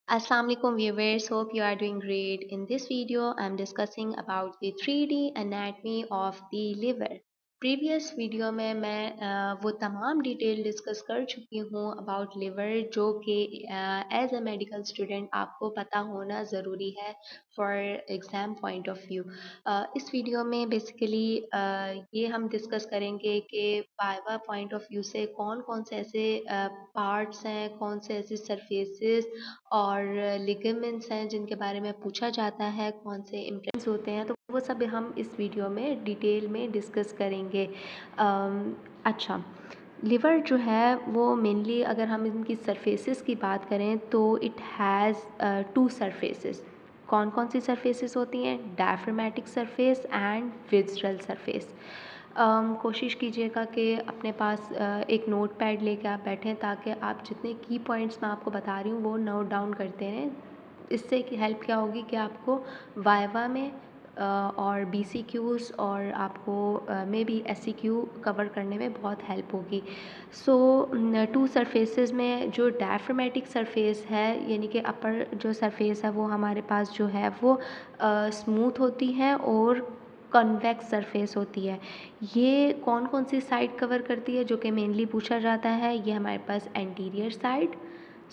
Assalamualaikum viewers, hope you are doing great. In this video, I'm discussing about the 3D anatomy of the liver. Previous video में मैं वो तमाम detail discuss कर चुकी हूँ about liver जो कि एज अ मेडिकल स्टूडेंट आपको पता होना ज़रूरी है for exam point of view. इस वीडियो में बेसिकली ये हम डिस्कस करेंगे कि वाइवा पॉइंट ऑफ व्यू से कौन कौन से ऐसे पार्ट्स हैं, कौन से ऐसे सरफेसेस और लिगामेंट्स हैं जिनके बारे में पूछा जाता है, कौन से इम्प्रेशंस होते हैं, तो वो सब हम इस वीडियो में डिटेल में डिस्कस करेंगे। अच्छा, लिवर जो है वो मेनली अगर हम इनकी सरफेसेस की बात करें तो इट हैज़ टू सरफेसेस। कौन कौन सी सरफेसेस होती हैं? Diaphragmatic surface and visceral surface. कोशिश कीजिएगा कि अपने पास एक नोट पैड लेके आप बैठें ताकि आप जितने की पॉइंट्स मैं आपको बता रही हूँ वो नोट डाउन करते रहें। इससे हेल्प क्या होगी कि आपको वाइवा में और BCQs और आपको मे बी SCQ कवर करने में बहुत हेल्प होगी। सो टू सरफेसेस में जो डायफ्रामेटिक सरफेस है यानी कि अपर जो सरफेस है वो हमारे पास जो है वो स्मूथ होती है और कॉन्वेक्स सरफेस होती है। ये कौन कौन सी साइड कवर करती है जो कि मेनली पूछा जाता है? ये हमारे पास anterior side,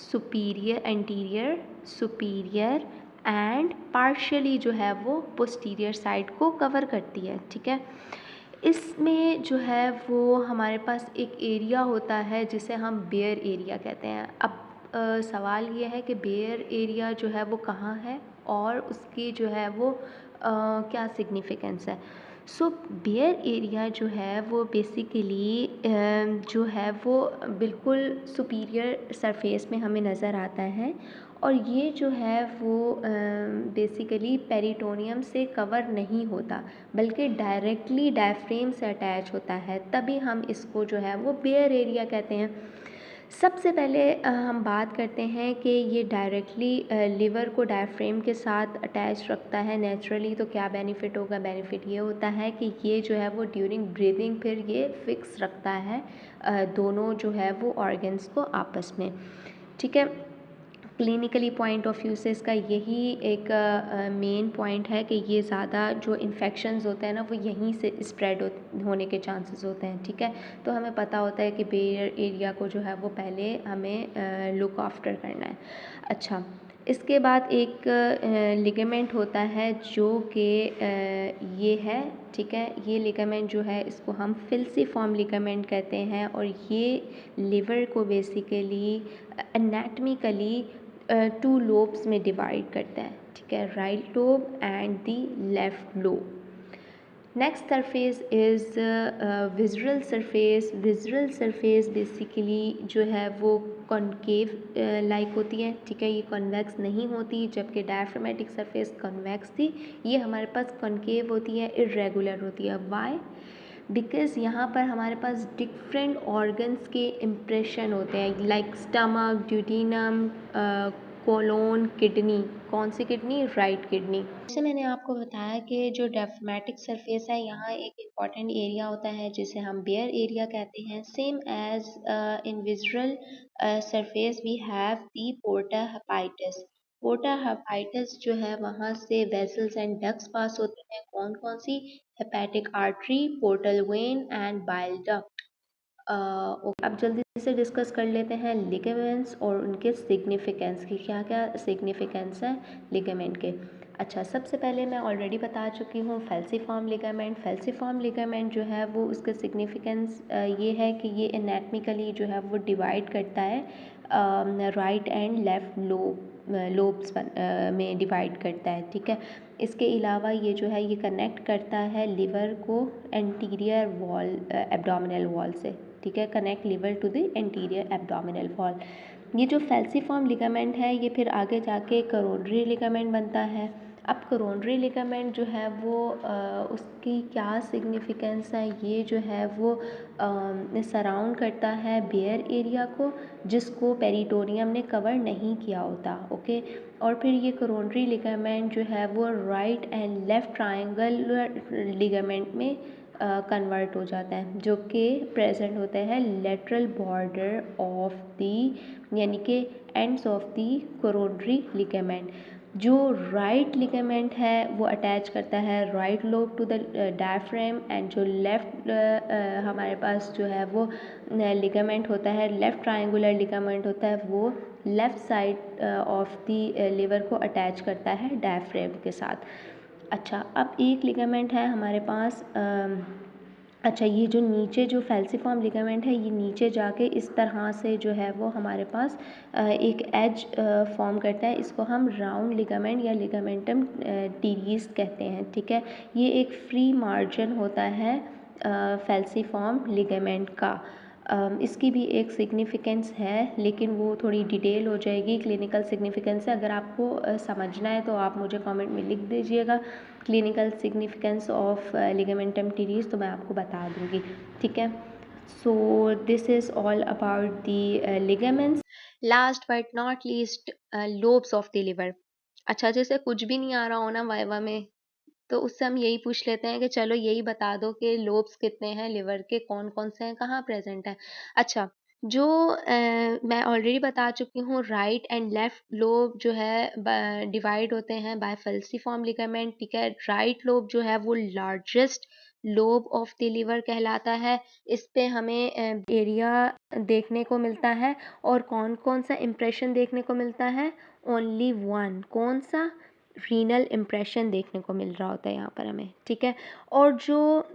superior, anterior, superior and partially जो है वो पोस्टीरियर साइड को कवर करती है। ठीक है, इसमें जो है वो हमारे पास एक एरिया होता है जिसे हम बेयर एरिया कहते हैं। अब सवाल ये है कि बेयर एरिया जो है वो कहाँ है और उसकी जो है वो क्या सिग्निफिकेंस है। सो बेयर एरिया जो है वो बेसिकली जो है वो बिल्कुल सुपीरियर सरफेस में हमें नज़र आता है और ये जो है वो बेसिकली पेरिटोनियम से कवर नहीं होता बल्कि डायरेक्टली डायफ्रेम से अटैच होता है, तभी हम इसको जो है वो बेयर एरिया कहते हैं। सबसे पहले हम बात करते हैं कि ये डायरेक्टली लिवर को डायफ्रेम के साथ अटैच रखता है नेचुरली, तो क्या बेनिफिट होगा? बेनिफिट ये होता है कि ये जो है वो ड्यूरिंग ब्रीदिंग फिर ये फिक्स रखता है दोनों जो है वो ऑर्गन्स को आपस में। ठीक है, क्लिनिकली पॉइंट ऑफ व्यू से इसका यही एक मेन पॉइंट है कि ये ज़्यादा जो इन्फेक्शंस होते हैं ना वो यहीं से स्प्रेड होने के चांसेस होते हैं। ठीक है, तो हमें पता होता है कि बेयर एरिया को जो है वो पहले हमें लुक आफ्टर करना है। अच्छा, इसके बाद एक लिगामेंट होता है जो कि ये है। ठीक है, ये लिगामेंट जो है इसको हम फिल्सीफॉर्म लिगामेंट कहते हैं और ये लिवर को बेसिकली एनाटमिकली टू लोब्स में डिवाइड करता है। ठीक है, right lobe and the left lobe. Next surface is visceral surface. Visceral surface basically जो है वो कॉनकेव लाइक होती है। ठीक है, ये कॉन्वेक्स नहीं होती, जबकि डायफ्रामेटिक सरफेस कॉन्वेक्स थी। ये हमारे पास कॉनकेव होती है, इरेगुलर होती है। वाई? बिकॉज़ यहाँ पर हमारे पास डिफरेंट ऑर्गन्स के इम्प्रेशन होते हैं लाइक स्टमक, ड्यूटीनम, कोलोन, किडनी। कौन सी किडनी? Right kidney. जैसे मैंने आपको बताया कि जो डायफ्रामेटिक सरफेस है यहाँ एक इम्पॉर्टेंट एरिया होता है जिसे हम बेयर एरिया कहते हैं। Same as in visceral surface we have the porta hepatis. Porta hepatis जो है वहाँ से वेसल्स एंड डक्ट्स पास होती हैं। कौन कौन सी? Hepatic artery, portal vein and bile duct. अब जल्दी से डिस्कस कर लेते हैं लिगामेंट्स और उनके सिग्निफिकेंस की। क्या क्या सिग्निफिकेंस है लिगामेंट के? अच्छा, सबसे पहले मैं ऑलरेडी बता चुकी हूँ फेल्सीफॉर्म लिगामेंट। फेल्सीफॉर्म लिगामेंट जो है वो उसका सिग्निफिकेंस ये है कि ये एनाटमिकली जो है वो डिवाइड करता है राइट एंड लेफ़्ट लोब्स में डिवाइड करता है। ठीक है, इसके अलावा ये जो है ये कनेक्ट करता है लिवर को एंटीरियर वॉल एब्डोमिनल वॉल से। ठीक है, connect liver to the anterior abdominal wall. ये जो फेल्सीफॉर्म लिगामेंट है ये फिर आगे जाके करोनरी लिगामेंट बनता है। अब करोनरी लिगामेंट जो है वो उसकी क्या सिग्निफिकेंस है? ये जो है वो सराउंड करता है बेयर एरिया को जिसको पेरिटोनियम ने कवर नहीं किया होता। ओके, और फिर ये करोनरी लिगामेंट जो है वो right and left triangle ligament में कन्वर्ट हो जाता है, जो कि प्रेजेंट होता है लेटरल बॉर्डर ऑफ दी यानी कि ends of the coronary ligament. जो राइट लिगामेंट है वो अटैच करता है right lobe to the diaphragm, and जो लेफ्ट हमारे पास जो है वो लिगामेंट होता है, लेफ्ट ट्रायंगुलर लिगामेंट होता है, वो left side of the liver को अटैच करता है डायफ्राम के साथ। अच्छा, अब एक लिगामेंट है हमारे पास अच्छा, ये जो नीचे जो फैल्सीफॉर्म लिगामेंट है ये नीचे जाके इस तरह से जो है वो हमारे पास एक एज फॉर्म करता है। इसको हम राउंड लिगामेंट या लिगामेंटम टीरीज कहते हैं, ठीक है। ये एक फ्री मार्जिन होता है फैल्सीफॉर्म लिगामेंट का। इसकी भी एक सिग्निफिकेंस है, लेकिन वो थोड़ी डिटेल हो जाएगी। क्लिनिकल सिग्निफिकेंस है, अगर आपको समझना है तो आप मुझे कमेंट में लिख दीजिएगा clinical significance of ligamentum teres, तो मैं आपको बता दूँगी, ठीक है। So this is all about the ligaments. Last but not least, lobes of the liver. अच्छा, जैसे कुछ भी नहीं आ रहा हो ना वाइवा में, तो उससे हम यही पूछ लेते हैं कि चलो यही बता दो कि लोब्स कितने हैं लिवर के, कौन-कौन से हैं, कहाँ प्रेज़ेंट हैं। अच्छा, जो मैं ऑलरेडी बता चुकी हूँ, राइट एंड लेफ्ट लोब जो है डिवाइड होते हैं बाय फैल्सीफॉर्म लिगामेंट, ठीक है। राइट लोब जो है वो largest lobe of the liver कहलाता है। इस पे हमें एरिया देखने को मिलता है, और कौन-कौन सा इम्प्रेशन देखने को मिलता है, ओनली वन, कौन सा, रीनल इम्प्रेशन देखने को मिल रहा होता है यहाँ पर हमें, ठीक है। और जो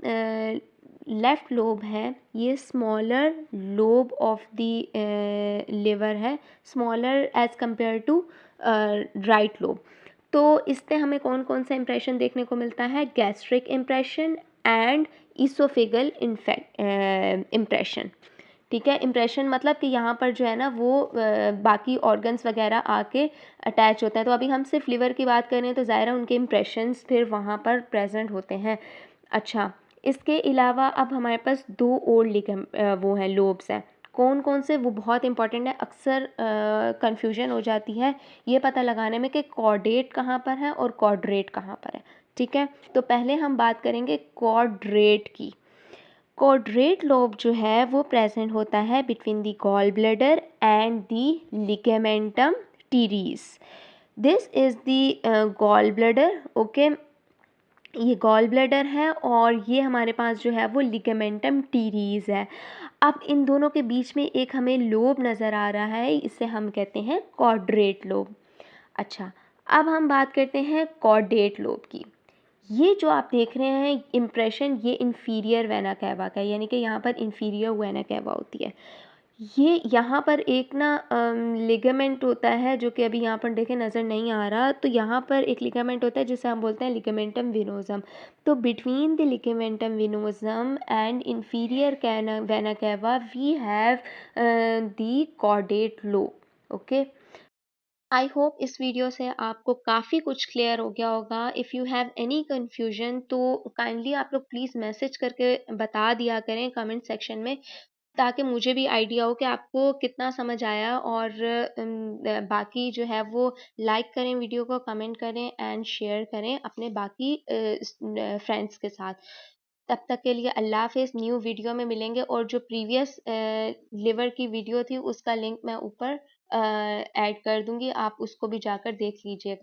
लेफ़्ट लोब है ये smaller lobe of the liver है, smaller as compare to right lobe. तो इससे हमें कौन-कौन सा इम्प्रेशन देखने को मिलता है, gastric impression and oesophageal impression, ठीक है। इम्प्रेशन मतलब कि यहाँ पर जो है ना वो बाकी ऑर्गन्स वगैरह आके अटैच होते हैं। तो अभी हम सिर्फ लिवर की बात कर रहे हैं, तो ज़ाहिर है उनके इम्प्रेशंस फिर वहाँ पर प्रेजेंट होते हैं। अच्छा, इसके अलावा अब हमारे पास दो और वो हैं, लोब्स हैं। कौन-कौन से, वो बहुत इंपॉर्टेंट है। अक्सर कन्फ्यूजन हो जाती है ये पता लगाने में कि कॉर्डेट कहाँ पर है और कॉर्ड्रेट कहाँ पर है, ठीक है। तो पहले हम बात करेंगे कॉर्ड्रेट की। कॉर्ड्रेट लोब जो है वो प्रेजेंट होता है between the gall bladder and the ligamentum teres. This is the gall bladder, okay. ये गॉल ब्लैडर है और ये हमारे पास जो है वो लिगामेंटम टीरीज है। अब इन दोनों के बीच में एक हमें लोब नज़र आ रहा है, इसे हम कहते हैं कॉर्ड्रेट लोब। अच्छा, अब हम बात करते हैं कॉर्डेट लोब की। ये जो आप देख रहे हैं इम्प्रेशन, ये इन्फीरियर वेना कैवा का है, यानी कि यहाँ पर इन्फीरियर वेना कैवा होती है। ये यहाँ पर एक ना लिगामेंट होता है जो कि अभी यहाँ पर देखें नज़र नहीं आ रहा, तो यहाँ पर एक लिगामेंट होता है जिसे हम बोलते हैं लिगामेंटम वेनोसम। तो between the ligamentum venosum and inferior vena cava we have the caudate lobe, okay. I hope इस वीडियो से आपको काफ़ी कुछ क्लियर हो गया होगा। If you have any confusion तो काइंडली आप लोग प्लीज़ मैसेज करके बता दिया करें कमेंट सेक्शन में, ताकि मुझे भी आइडिया हो कि आपको कितना समझ आया। और बाकी जो है वो लाइक करें वीडियो को, कमेंट करें एंड शेयर करें अपने बाकी फ्रेंड्स के साथ। तब तक के लिए अल्लाह हाफ़िज़। न्यू वीडियो में मिलेंगे, और जो प्रीवियस लिवर की वीडियो थी उसका लिंक मैं ऊपर ऐड कर दूँगी, आप उसको भी जाकर देख लीजिएगा।